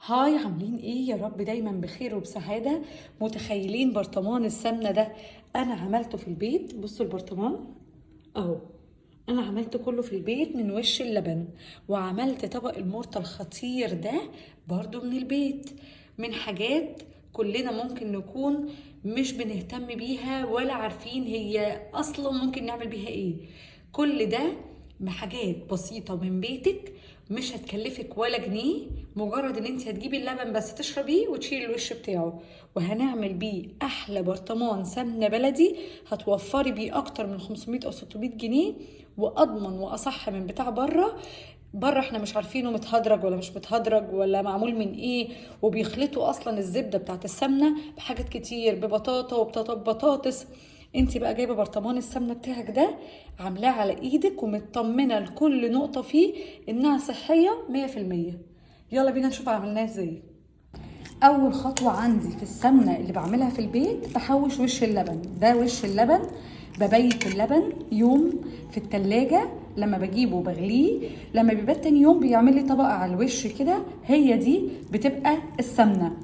هاي، عاملين ايه؟ يا رب دايما بخير وبسعادة. متخيلين برطمان السمنة ده؟ انا عملته في البيت. بصوا البرطمان اهو. انا عملته كله في البيت من وش اللبن، وعملت طبق المورطة الخطير ده برضو من البيت، من حاجات كلنا ممكن نكون مش بنهتم بيها ولا عارفين هي اصلا ممكن نعمل بيها ايه. كل ده بحاجات بسيطة من بيتك، مش هتكلفك ولا جنيه. مجرد ان انت هتجيبي اللبن بس تشربيه وتشيلي الوش بتاعه، وهنعمل بيه احلى برطمان سمنة بلدي. هتوفري بيه اكتر من 500 او 600 جنيه، واضمن واصح من بتاع بره. بره احنا مش عارفينه متهدرج ولا مش متهدرج ولا معمول من ايه، وبيخلطوا اصلا الزبده بتاعت السمنه بحاجات كتير، ببطاطا وبطاطس. انت بقى جايبه برطمان السمنه بتاعك ده، عاملاه على ايدك ومطمنه لكل نقطه فيه انها صحيه 100%. يلا بينا نشوف عملناه ازاي. اول خطوه عندي في السمنه اللي بعملها في البيت، بحوش وش اللبن ده. وش اللبن ببيت اللبن يوم في التلاجة، لما بجيبه بغليه، لما بيبات تاني يوم بيعمل لي طبقه على الوش كده، هي دي بتبقى السمنه.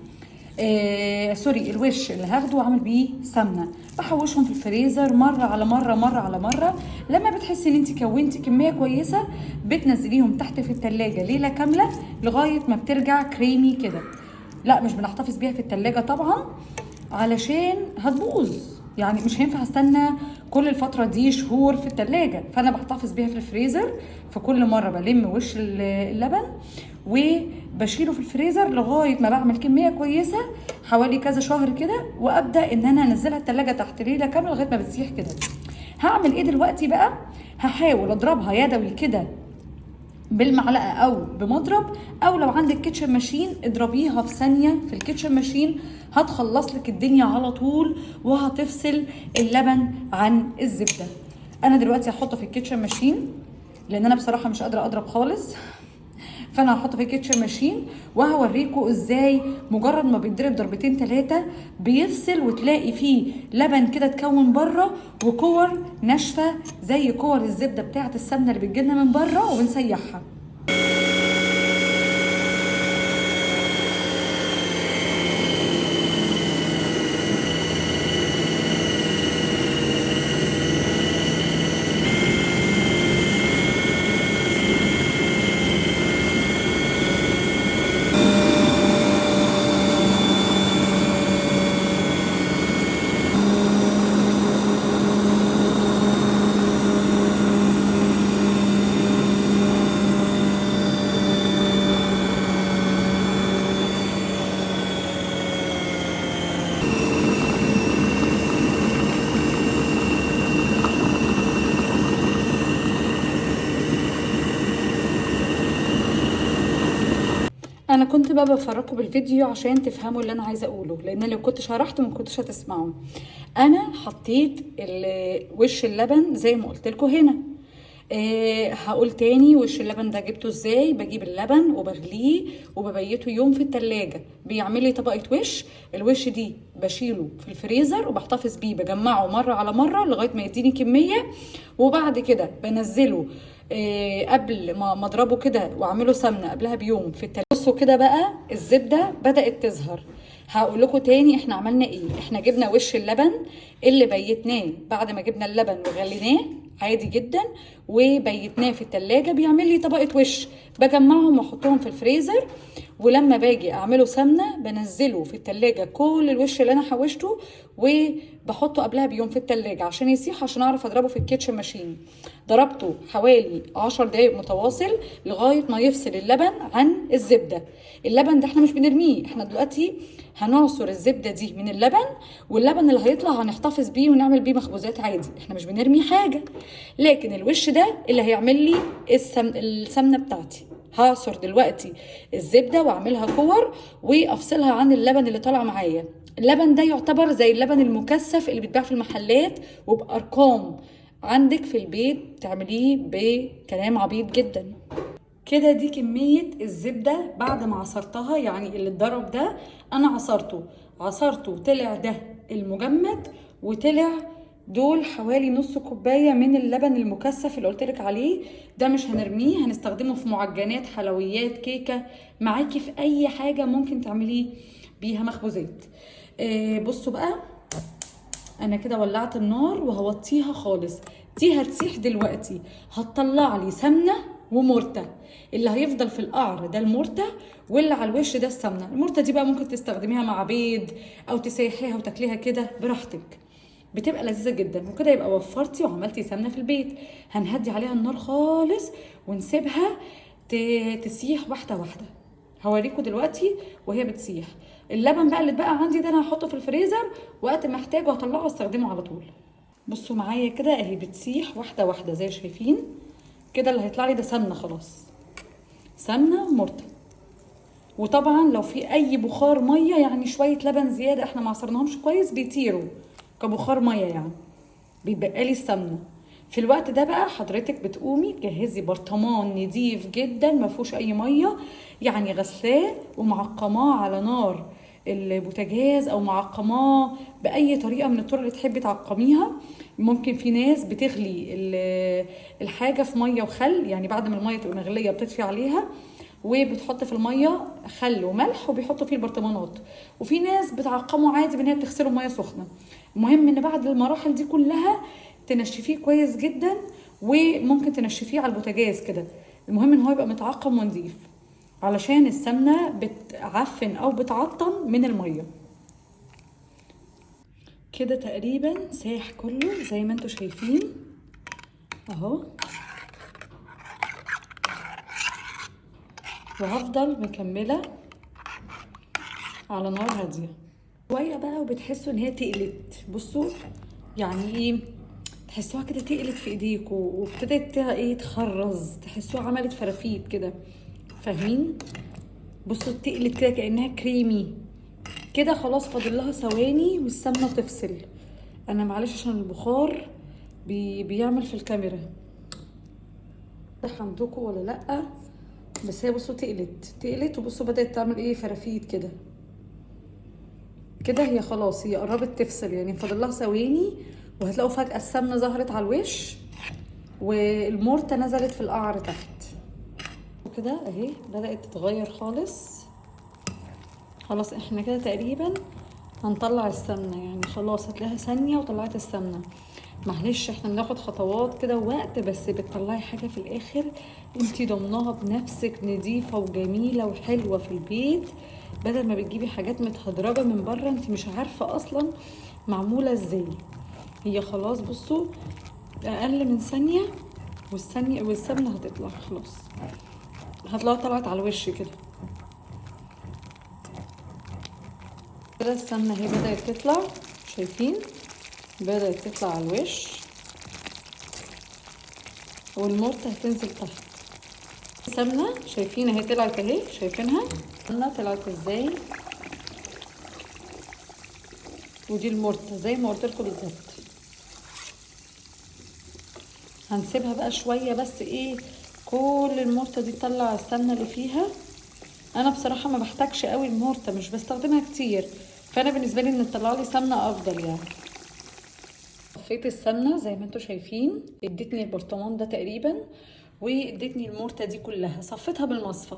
سوري، الوش اللي هاخده واعمل بيه سمنه. بحوشهم في الفريزر مره على مره مره على مره. لما بتحسي ان انت كونتي كميه كويسه، بتنزليهم تحت في التلاجة ليله كامله لغايه ما بترجع كريمي كده. لا، مش بنحتفظ بيها في التلاجة طبعا، علشان هتبوظ. يعني مش هينفع استنى كل الفترة دي شهور في التلاجة، فانا بحتفظ بيها في الفريزر. في كل مرة بلم وش اللبن وبشيله في الفريزر لغاية ما بعمل كمية كويسة، حوالي كذا شهر كده، وابدأ ان انا انزلها التلاجة تحت ليلة كاملة لغاية ما بتسيح كده. هعمل ايه دلوقتي بقى؟ هحاول اضربها يدوي كده بالمعلقه او بمضرب، او لو عندك كيتشن ماشين اضربيها في ثانيه في الكيتشن ماشين، هتخلص لك الدنيا على طول وهتفصل اللبن عن الزبده. انا دلوقتي هحطه في الكيتشن ماشين لان انا بصراحه مش قادره اضرب خالص. فانا هحطه في الكيتشن ماشين وهوريكم ازاي مجرد ما بيتضرب ضربتين ثلاثه بيفصل، وتلاقي فيه لبن كده اتكون بره وكور ناشفه زي كور الزبده بتاعه السمنه اللي بتجيلنا من بره وبنسيحها. انا كنت بقى بفرجكم بالفيديو عشان تفهموا اللي انا عايزه اقوله، لان لو كنت شرحت ما كنتش هتسمعوا. انا حطيت وش اللبن زي ما قلت لكم هنا. هقول تاني، وش اللبن ده جبته ازاي؟ بجيب اللبن وبغليه وببيته يوم في التلاجة، بيعمل لي طبقة وش. الوش دي بشيله في الفريزر وبحتفظ بيه، بجمعه مرة على مرة لغاية ما يديني كمية، وبعد كده بنزله قبل ما اضربه كده واعمله سمنة قبلها بيوم في التلاجة. بصوا كده بقى الزبدة بدأت تظهر. هقول لكم تاني احنا عملنا ايه. احنا جبنا وش اللبن اللي بيتناه بعد ما جبنا اللبن وغليناه عادي جدا، وبيتناه في التلاجة، بيعمل لي طبقة وش. بجمعهم واحطهم في الفريزر، ولما باجي اعمله سمنة بنزله في التلاجة كل الوش اللي انا حوشته، وبحطه قبلها بيوم في التلاجة عشان يسيح، عشان اعرف اضربه في الكيتشن ماشين. ضربته حوالي 10 دقايق متواصل لغاية ما يفصل اللبن عن الزبدة. اللبن ده احنا مش بنرميه، احنا دلوقتي هنعصر الزبدة دي من اللبن، واللبن اللي هيطلع هنحتفظ بيه ونعمل بيه مخبوزات عادي، احنا مش بنرمي حاجة. لكن الوش ده اللي هيعمل لي السمنة بتاعتي. هعصر دلوقتي الزبدة واعملها كور وافصلها عن اللبن اللي طالع معايا. اللبن ده يعتبر زي اللبن المكثف اللي بيتباع في المحلات وبأرقام. عندك في البيت تعمليه بكلام عبيط جدا. كده دي كمية الزبدة بعد ما عصرتها، يعني اللي اتضرب ده انا عصرته طلع ده المجمد، وطلع دول حوالي نص كوبايه من اللبن المكثف اللي قلتلك عليه. ده مش هنرميه، هنستخدمه في معجنات، حلويات، كيكه، معاكي في اي حاجه ممكن تعمليه بيها مخبوزات. بصوا بقى، انا كده ولعت النار وهوطيها خالص. دي هتسيح دلوقتي، هتطلع لي سمنه ومرته. اللي هيفضل في القعر ده المرته، واللي على الوش ده السمنه. المرته دي بقى ممكن تستخدميها مع بيض او تسيحيها وتاكليها كده براحتك، بتبقى لذيذه جدا. وكده يبقى وفرتي وعملتي سمنه في البيت. هنهدي عليها النار خالص ونسيبها تسيح واحده واحده. هوريكم دلوقتي وهي بتسيح. اللبن بقى اللي اتبقى عندي ده انا هحطه في الفريزر، وقت ما احتاجه هطلعه واستخدمه على طول. بصوا معايا كده اهي بتسيح واحده واحده زي شايفين كده. اللي هيطلع لي ده سمنه خلاص، سمنه ومرته. وطبعا لو في اي بخار ميه، يعني شويه لبن زياده احنا ما عصرناهمش كويس، بيطيروا كبخار ميه، يعني بيبقى لي السمنه. في الوقت ده بقى حضرتك بتقومي تجهزي برطمان نضيف جدا ما فيهوش اي ميه، يعني غسلاه ومعقماه على نار البوتاجاز، او معقماه باي طريقه من الطرق اللي تحبي تعقميها. ممكن في ناس بتغلي الحاجه في ميه وخل، يعني بعد ما الميه تبقى مغليه بتطفي عليها وبتحط في الميه خل وملح وبيحطوا فيه البرطمانات. وفي ناس بتعقمه عادي بان هي بتغسله ميه سخنه. المهم ان بعد المراحل دي كلها تنشفيه كويس جدا، وممكن تنشفيه على البوتاجاز كده. المهم ان هو يبقى متعقم ونضيف، علشان السمنه بتعفن او بتعطن من الميه. كده تقريبا ساح كله زي ما انتوا شايفين اهو. وهفضل مكمله على نار هاديه شويه بقى، وبتحسوا ان هي تقلت. بصوا يعني ايه، تحسوها كده تقلت في ايديكوا وابتدت ايه تخرز، تحسوها عملت فرافيت كده، فاهمين؟ بصوا تقلت كده كانها كريمي كده. خلاص فاضل لها ثواني والسمنه تفصل. انا معلش عشان البخار بيعمل في الكاميرا ده عندكم ولا لا، بس هي بصوا تقلت وبصوا بدات تعمل ايه فرافيت كده كده. هي خلاص هي قربت تفصل، يعني فاضل لها ثواني وهتلاقوا فجأة السمنة ظهرت على الوش والمرتة نزلت في القعر تحت وكده اهي بدأت تتغير خالص. خلاص احنا كده تقريبا هنطلع السمنة، يعني خلاص هتلاقيها ثانية وطلعت السمنة. معلش احنا بناخد خطوات كده ووقت، بس بتطلعي حاجة في الاخر انتي ضمناها بنفسك نظيفة وجميلة وحلوة في البيت، بدل ما بتجيبي حاجات متهدرجة من بره انتي مش عارفة اصلا معمولة ازاي. هي خلاص بصوا اقل من ثانية والسمنة هتطلع خلاص، هتلاقيها طلعت على الوش كده. كده السمنة هي بدأت تطلع، شايفين بدأت تطلع على الوش والمرتة هتنزل تحت. السمنة شايفين اهي طلعت اهي، شايفينها السمنة طلعت ازاي. ودي المرتة زي ما قلت لكم بالظبط. هنسيبها بقى شوية بس ايه كل المرتة دي تطلع السمنة اللي فيها. انا بصراحة ما بحتاجش قوي المرتة، مش بستخدمها كتير، فانا بالنسبة لي ان تطلع لي سمنة افضل يعني. صفيت السمنة زي ما انتوا شايفين، ادتني البرطمان ده تقريبا وادتني المرتة دي كلها. صفيتها بالمصفى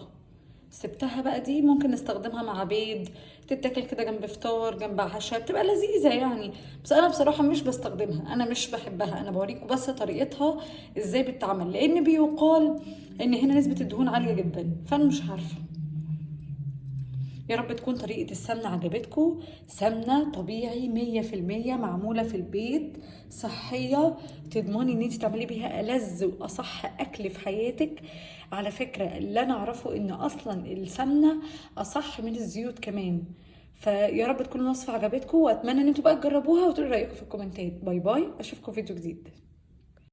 سبتها بقى. دي ممكن نستخدمها مع بيض، تتاكل كده جنب فطار جنب عشاء، بتبقى لذيذه يعني. بس انا بصراحه مش بستخدمها، انا مش بحبها. انا بوريكم بس طريقتها ازاي بتتعمل، لان بيقال ان هنا نسبه الدهون عاليه جدا، فانا مش عارفه. يا رب تكون طريقة السمنة عجبتكم. سمنة طبيعي 100% معمولة في البيت، صحية، تضمني ان انت تعملي بيها ألذ وأصح أكل في حياتك. على فكرة اللي أنا أعرفه ان أصلا السمنة أصح من الزيوت كمان. فيا رب تكون الوصفة عجبتكم، وأتمنى ان انتوا بقى تجربوها وتقولوا رأيكم في الكومنتات. باي باي، أشوفكم في فيديو جديد.